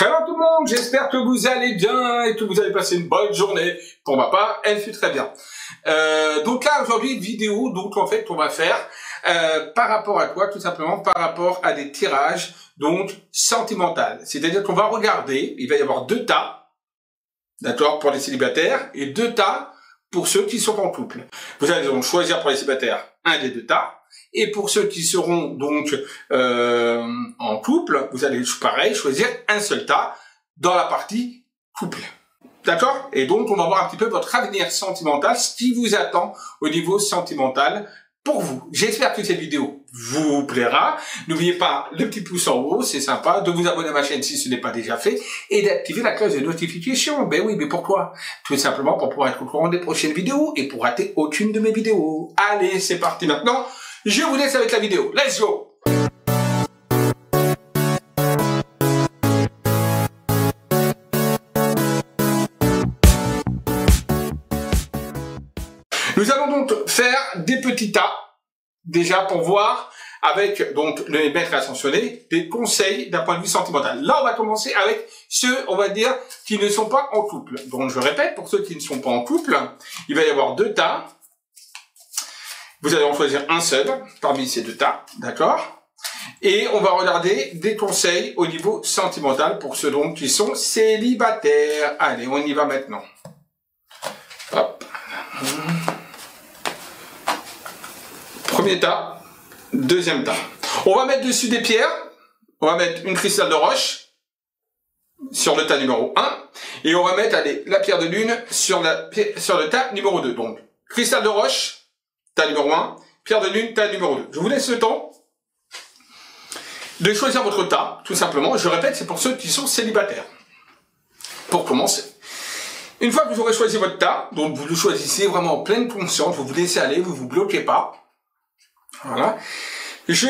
Hello tout le monde, j'espère que vous allez bien et que vous allez passer une bonne journée. Pour ma part, elle fut très bien. Donc là, aujourd'hui, une vidéo donc en fait qu'on va faire par rapport à quoi? Tout simplement par rapport à des tirages donc sentimentaux. C'est-à-dire qu'on va regarder, il va y avoir deux tas, d'accord, pour les célibataires et deux tas pour ceux qui sont en couple. Vous allez donc choisir pour les célibataires un des deux tas. Et pour ceux qui seront donc en couple, vous allez pareil choisir un seul tas dans la partie couple. D'accord? Et donc on va voir un petit peu votre avenir sentimental, ce qui vous attend au niveau sentimental pour vous. J'espère que cette vidéo vous plaira. N'oubliez pas le petit pouce en haut, c'est sympa, de vous abonner à ma chaîne si ce n'est pas déjà fait, et d'activer la cloche de notification. Ben oui, mais pourquoi? Tout simplement pour pouvoir être au courant des prochaines vidéos et pour rater aucune de mes vidéos. Allez, c'est parti maintenant. Je vous laisse avec la vidéo. Let's go! Nous allons donc faire des petits tas, déjà pour voir, avec donc le maître ascensionné, des conseils d'un point de vue sentimental. Là, on va commencer avec ceux, on va dire, qui ne sont pas en couple. Donc, je répète, pour ceux qui ne sont pas en couple, il va y avoir deux tas. Vous allez en choisir un seul parmi ces deux tas, d'accord? Et on va regarder des conseils au niveau sentimental pour ceux donc qui sont célibataires. Allez, on y va maintenant. Hop. Premier tas, deuxième tas. On va mettre dessus des pierres. On va mettre une cristal de roche sur le tas numéro 1. Et on va mettre, allez, la pierre de lune sur le tas numéro 2. Donc, cristal de roche, tas numéro 1, pierre de lune, tas numéro 2. Je vous laisse le temps de choisir votre tas, tout simplement. Je répète, c'est pour ceux qui sont célibataires. Pour commencer. Une fois que vous aurez choisi votre tas, donc vous le choisissez vraiment en pleine conscience, vous vous laissez aller, vous vous bloquez pas. Voilà. Je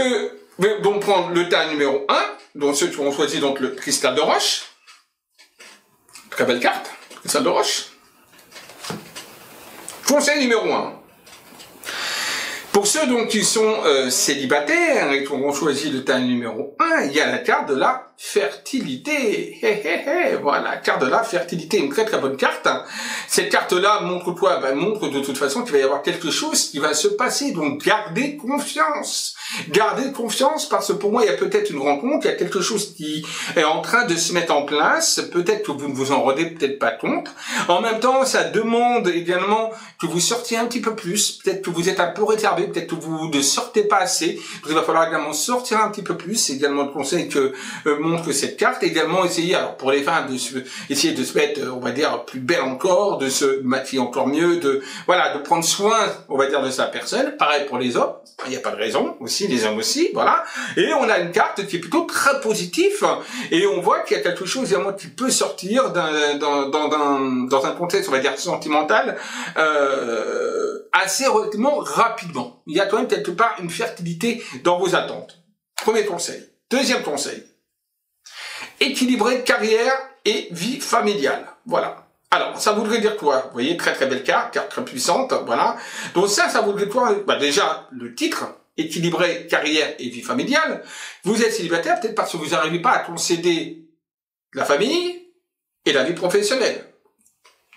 vais donc prendre le tas numéro 1, donc ceux qui auront choisi donc le cristal de roche. Très belle carte, cristal de roche. Conseil numéro 1. Pour ceux donc qui sont célibataires et qui auront choisi le tas numéro 1, il y a la carte de la fertilité. Voilà, carte de la fertilité, une très très bonne carte. Cette carte-là montre quoi? Ben, montre de toute façon qu'il va y avoir quelque chose qui va se passer. Donc gardez confiance. Gardez confiance parce que pour moi, il y a peut-être une rencontre, il y a quelque chose qui est en train de se mettre en place. Peut-être que vous ne vous en rendez peut-être pas compte. En même temps, ça demande également que vous sortiez un petit peu plus. Peut-être que vous êtes un peu réservé, peut-être que vous ne sortez pas assez. Il va falloir également sortir un petit peu plus. C'est également le conseil que montre cette carte. Également, essayer, alors pour les femmes, essayer de se mettre, on va dire, plus belle encore, de se maquiller encore mieux, de prendre soin, on va dire, de sa personne. Pareil pour les hommes. Il n'y a pas de raison aussi, les hommes aussi, voilà. Et on a une carte qui est plutôt très positive et on voit qu'il y a quelque chose également qui peut sortir dans un contexte, on va dire, sentimental assez relativement rapidement. Il y a quand même quelque part une fertilité dans vos attentes. Premier conseil. Deuxième conseil. Équilibrer carrière et vie familiale. Voilà. Alors, ça voudrait dire quoi? Vous voyez, très très belle carte très puissante, voilà. Donc ça voudrait dire quoi? Bah déjà, le titre, équilibrer carrière et vie familiale. Vous êtes célibataire peut-être parce que vous n'arrivez pas à concéder la famille et la vie professionnelle.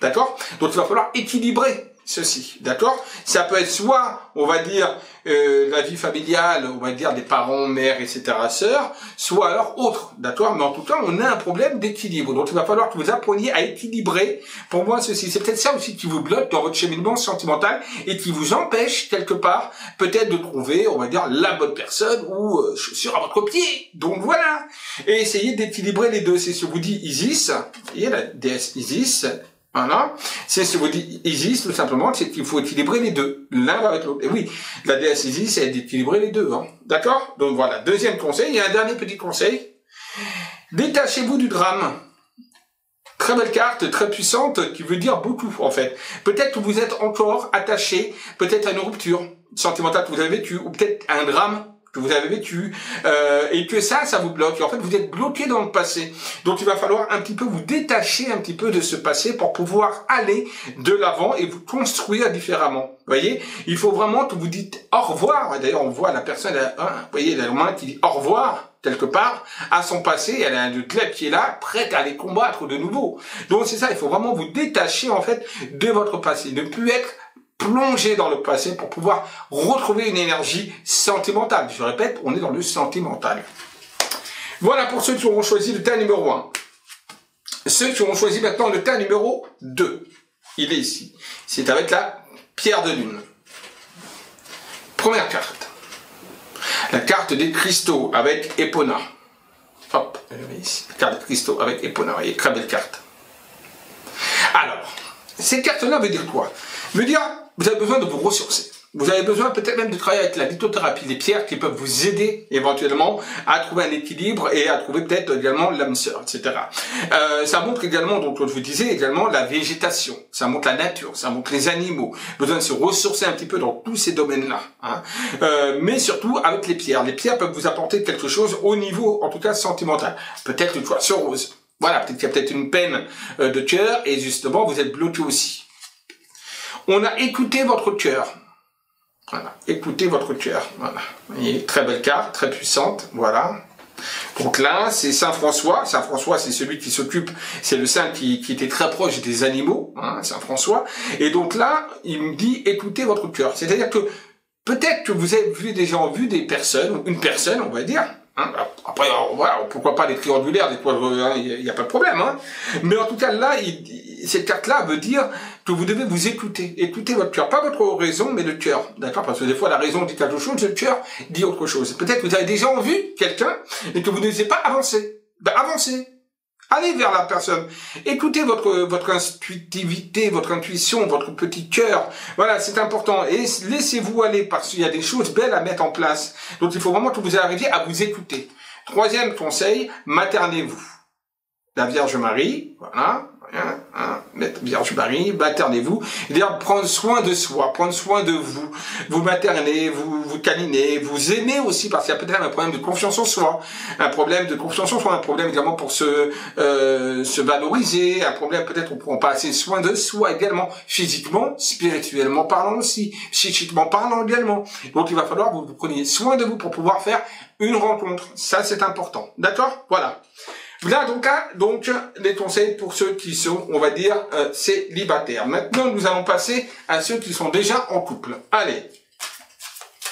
D'accord? Donc il va falloir équilibrer ceci, d'accord? Ça peut être soit, on va dire, la vie familiale, on va dire des parents, mères, etc., sœurs, soit alors autre, d'accord? Mais en tout cas, on a un problème d'équilibre. Donc il va falloir que vous appreniez à équilibrer, pour moi, ceci. C'est peut-être ça aussi qui vous bloque dans votre cheminement sentimental et qui vous empêche, quelque part, peut-être de trouver, on va dire, la bonne personne ou chaussure à votre pied. Donc voilà. Et essayez d'équilibrer les deux. C'est ce que vous dit Isis, vous voyez, la déesse Isis. Voilà, c'est ce que vous dit Isis, tout simplement, c'est qu'il faut équilibrer les deux, l'un avec l'autre. Et oui, la déesse Isis, c'est d'équilibrer les deux, hein. D'accord? Donc voilà, deuxième conseil, il y a un dernier petit conseil. Détachez-vous du drame. Très belle carte, très puissante, qui veut dire beaucoup, en fait. Peut-être que vous êtes encore attaché, peut-être à une rupture sentimentale que vous avez vécue, ou peut-être à un drame que vous avez vécu, et que ça vous bloque. Et en fait, vous êtes bloqué dans le passé. Donc, il va falloir un petit peu vous détacher un petit peu de ce passé pour pouvoir aller de l'avant et vous construire différemment. Vous voyez, il faut vraiment que vous dites au revoir. D'ailleurs, on voit la personne, vous voyez, la main qui dit au revoir. quelque part, à son passé, elle a un club qui est là, prête à les combattre de nouveau. Donc c'est ça, il faut vraiment vous détacher en fait de votre passé, ne plus être plongé dans le passé pour pouvoir retrouver une énergie sentimentale. Je répète, on est dans le sentimental. Voilà pour ceux qui auront choisi le tas numéro 1. Ceux qui auront choisi maintenant le tas numéro 2, il est ici. C'est avec la pierre de lune. Première carte. La carte des cristaux avec Epona. Hop, ici, la carte des cristaux avec Epona. Vous voyez, très belle carte. Alors, ces cartes-là veut dire quoi? Veut dire, vous avez besoin de vous ressourcer. Vous avez besoin peut-être même de travailler avec la lithothérapie, les pierres qui peuvent vous aider éventuellement à trouver un équilibre et à trouver peut-être également l'âme sœur, etc. Ça montre également, donc je vous disais également, la végétation, ça montre la nature, ça montre les animaux, besoin de se ressourcer un petit peu dans tous ces domaines-là. Hein. Mais surtout avec les pierres. Les pierres peuvent vous apporter quelque chose au niveau, en tout cas, sentimental. Peut-être une poisson rose. Voilà, peut-être qu'il y a peut-être une peine de cœur et justement, vous êtes bloqué aussi. On a écouté votre cœur. Voilà, écoutez votre cœur. Voilà, vous voyez, très belle carte, très puissante. Voilà. Donc là, c'est Saint François. Saint François, c'est celui qui s'occupe, c'est le saint qui était très proche des animaux, hein, Saint François. Et donc là, il me dit, écoutez votre cœur. C'est-à-dire que peut-être que vous avez déjà vu des personnes, une personne, on va dire. Hein, après, voilà, pourquoi pas les triangulaires, des fois, il n'y a pas de problème. Hein. Mais en tout cas, là, cette carte-là veut dire que vous devez vous écouter. Écoutez votre cœur. Pas votre raison, mais le cœur. D'accord? Parce que des fois, la raison dit quelque chose, le cœur dit autre chose. Peut-être que vous avez déjà vu quelqu'un et que vous ne laissez pas avancer. Ben, avancez. Allez vers la personne. Écoutez votre intuitivité, votre intuition, votre petit cœur. Voilà, c'est important. Et laissez-vous aller parce qu'il y a des choses belles à mettre en place. Donc, il faut vraiment que vous arriviez à vous écouter. Troisième conseil, maternez-vous. La Vierge Marie, voilà. Vierge Marie, maternez-vous, c'est-à-dire prendre soin de soi, prendre soin de vous, vous maternez, vous câlinez, vous aimez aussi, parce qu'il y a peut-être un problème de confiance en soi, un problème de confiance en soi, un problème également pour se valoriser, un problème peut-être on prend pas assez soin de soi également, physiquement, spirituellement parlant aussi, psychiquement parlant également. Donc il va falloir que vous preniez soin de vous pour pouvoir faire une rencontre. Ça c'est important. D'accord? Voilà. Là, donc, les conseils pour ceux qui sont, on va dire, célibataires. Maintenant, nous allons passer à ceux qui sont déjà en couple. Allez.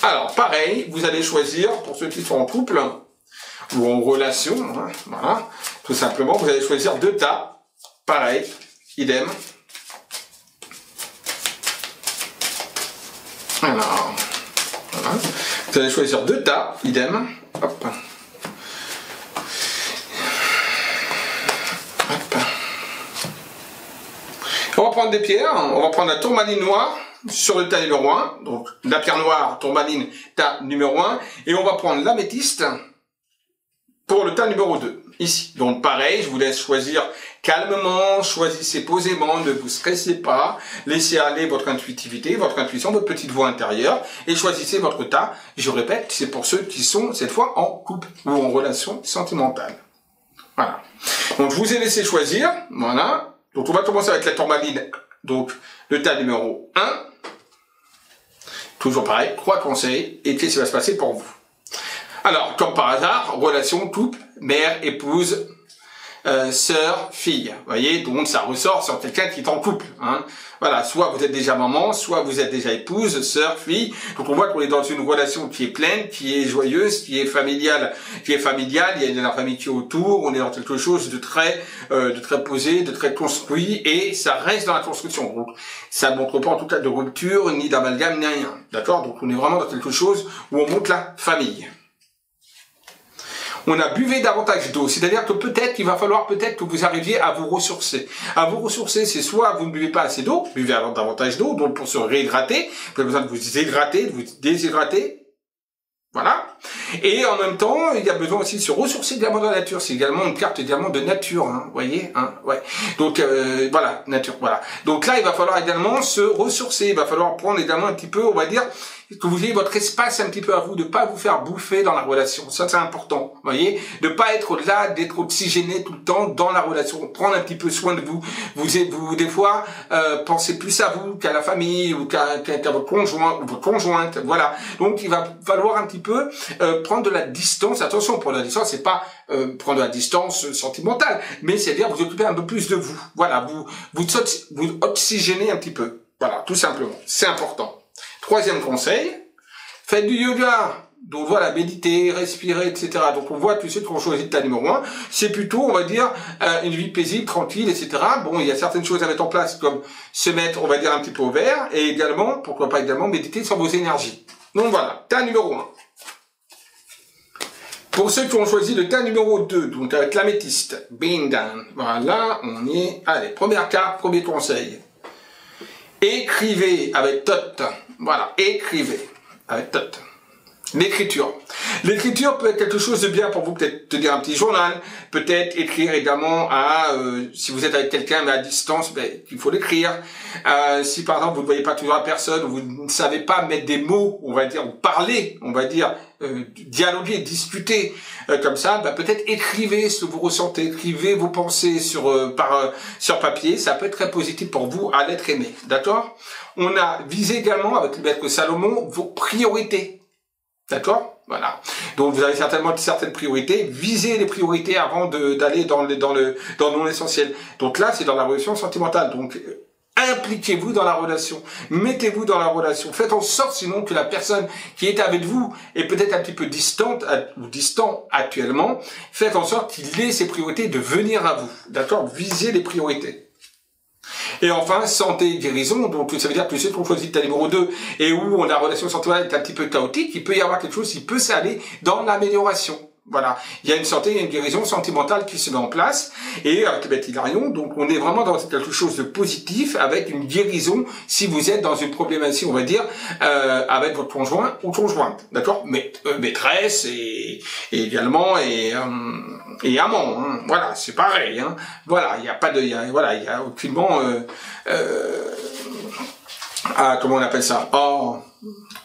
Alors, pareil, vous allez choisir, pour ceux qui sont en couple, ou en relation, hein, voilà, tout simplement, vous allez choisir 2 tas. Pareil, idem. Alors, voilà. Vous allez choisir 2 tas, idem. Hop. On va prendre des pierres, on va prendre la tourmaline noire sur le tas numéro 1, donc la pierre noire, tourmaline, tas numéro 1, et on va prendre l'améthyste pour le tas numéro 2, ici. Donc pareil, je vous laisse choisir calmement, choisissez posément, ne vous stressez pas, laissez aller votre intuitivité, votre intuition, votre petite voix intérieure, et choisissez votre tas. Je répète, c'est pour ceux qui sont cette fois en couple ou en relation sentimentale. Voilà. Donc je vous ai laissé choisir, voilà. Donc on va commencer avec la tourmaline, donc le tas numéro 1. Toujours pareil, 3 conseils, et qu'est-ce qui va se passer pour vous? Alors, comme par hasard, relation, couple, mère, épouse, sœur, fille. Vous voyez, donc ça ressort sur quelqu'un qui est en couple. Hein. Voilà, soit vous êtes déjà maman, soit vous êtes déjà épouse, sœur, fille. Donc on voit qu'on est dans une relation qui est pleine, qui est joyeuse, qui est familiale. Il y a la famille qui est autour. On est dans quelque chose de très posé, de très construit, et ça reste dans la construction. Donc ça ne montre pas en tout cas de rupture, ni d'amalgame, ni rien. D'accord? Donc on est vraiment dans quelque chose où on montre la famille. On a buvé davantage d'eau, c'est-à-dire que peut-être qu'il va falloir que vous arriviez à vous ressourcer. À vous ressourcer, c'est soit vous ne buvez pas assez d'eau, buvez davantage d'eau, donc pour se réhydrater, vous avez besoin de vous hydrater, de vous déshydrater. Voilà. Et en même temps, il y a besoin aussi de se ressourcer également dans la nature. C'est également une carte également de nature, hein, vous voyez, hein, ouais. Donc voilà, nature, voilà. Donc là, il va falloir également se ressourcer. Il va falloir prendre également un petit peu, on va dire, que vous ayez votre espace un petit peu à vous, de pas vous faire bouffer dans la relation. Ça, c'est important, vous voyez, de pas être là, d'être oxygéné tout le temps dans la relation. Prendre un petit peu soin de vous. Vous des fois, pensez plus à vous qu'à la famille ou qu'à votre conjoint ou votre conjointe. Voilà. Donc, il va falloir un petit peu prendre de la distance. Attention, prendre de la distance, c'est pas prendre de la distance sentimentale, mais c'est-à-dire vous occuper un peu plus de vous. Voilà, vous oxygénez un petit peu. Voilà, tout simplement. C'est important. Troisième conseil, faites du yoga. Donc voilà, méditer, respirer, etc. Donc on voit tout de suite qu'on choisit le tas numéro 1. C'est plutôt, on va dire, une vie paisible, tranquille, etc. Bon, il y a certaines choses à mettre en place, comme se mettre, on va dire, un petit peu au vert, et également, pourquoi pas également, méditer sur vos énergies. Donc voilà, tas numéro 1. Pour ceux qui ont choisi le tas numéro 2, donc avec l'améthyste, Being Down. Voilà, on y est. Allez, première carte, premier conseil. Écrivez avec Tot. Voilà, écrivez avec Tot. L'écriture. L'écriture peut être quelque chose de bien pour vous, peut-être tenir un petit journal, peut-être écrire également à, si vous êtes avec quelqu'un mais à distance, ben, il faut l'écrire. Si par exemple vous ne voyez pas toujours la personne, vous ne savez pas mettre des mots, on va dire, ou parler, on va dire, dialoguer, discuter, comme ça, ben, peut-être écrivez ce que vous ressentez, écrivez vos pensées sur papier, ça peut être très positif pour vous à l'être aimé, d'accord? On a visé également avec le maître Salomon vos priorités. D'accord? Voilà. Donc vous avez certainement certaines priorités. Visez les priorités avant d'aller dans non essentiel. Donc là, c'est dans la relation sentimentale. Donc impliquez-vous dans la relation. Mettez-vous dans la relation. Faites en sorte sinon que la personne qui est avec vous est peut-être un petit peu distante ou distant actuellement. Faites en sorte qu'il ait ses priorités de venir à vous. D'accord? Visez les priorités. Et enfin, santé et guérison, donc ça veut dire que ceux qui ont choisi le tas numéro 2 et où la relation sentimentale est un petit peu chaotique, il peut y avoir quelque chose qui peut s'aller dans l'amélioration. Voilà, il y a une santé, il y a une guérison sentimentale qui se met en place, et avec le Beth Hilarion, donc on est vraiment dans quelque chose de positif, avec une guérison, si vous êtes dans une problématique, on va dire, avec votre conjoint ou conjointe, d'accord, mais maîtresse et également et amant, hein. Voilà, c'est pareil, hein. Voilà, il n'y a pas de, il y a aucunement comment on appelle ça,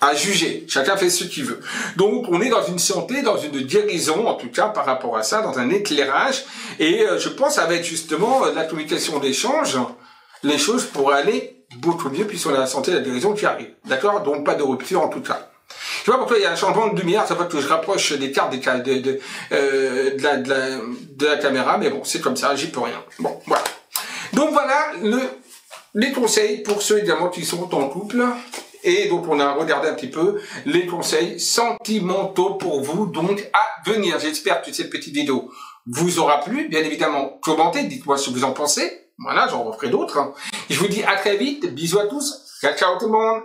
à juger. Chacun fait ce qu'il veut. Donc, on est dans une santé, dans une guérison, en tout cas, par rapport à ça, dans un éclairage. Et je pense avec justement la communication d'échange, les choses pourraient aller beaucoup mieux puisqu'on a la santé et la guérison qui arrive. D'accord? Donc, pas de rupture en tout cas. Je sais pas pourquoi il y a un changement de lumière, ça fait que je rapproche des cartes de la caméra, mais bon, c'est comme ça, j'y peux rien. Bon, voilà. Donc voilà les conseils pour ceux également qui sont en couple. Et donc, on a regardé un petit peu les conseils sentimentaux pour vous, donc, à venir. J'espère que cette petite vidéo vous aura plu. Bien évidemment, commentez, dites-moi ce que vous en pensez. Voilà, j'en referai d'autres. Je vous dis à très vite. Bisous à tous. Ciao, ciao tout le monde.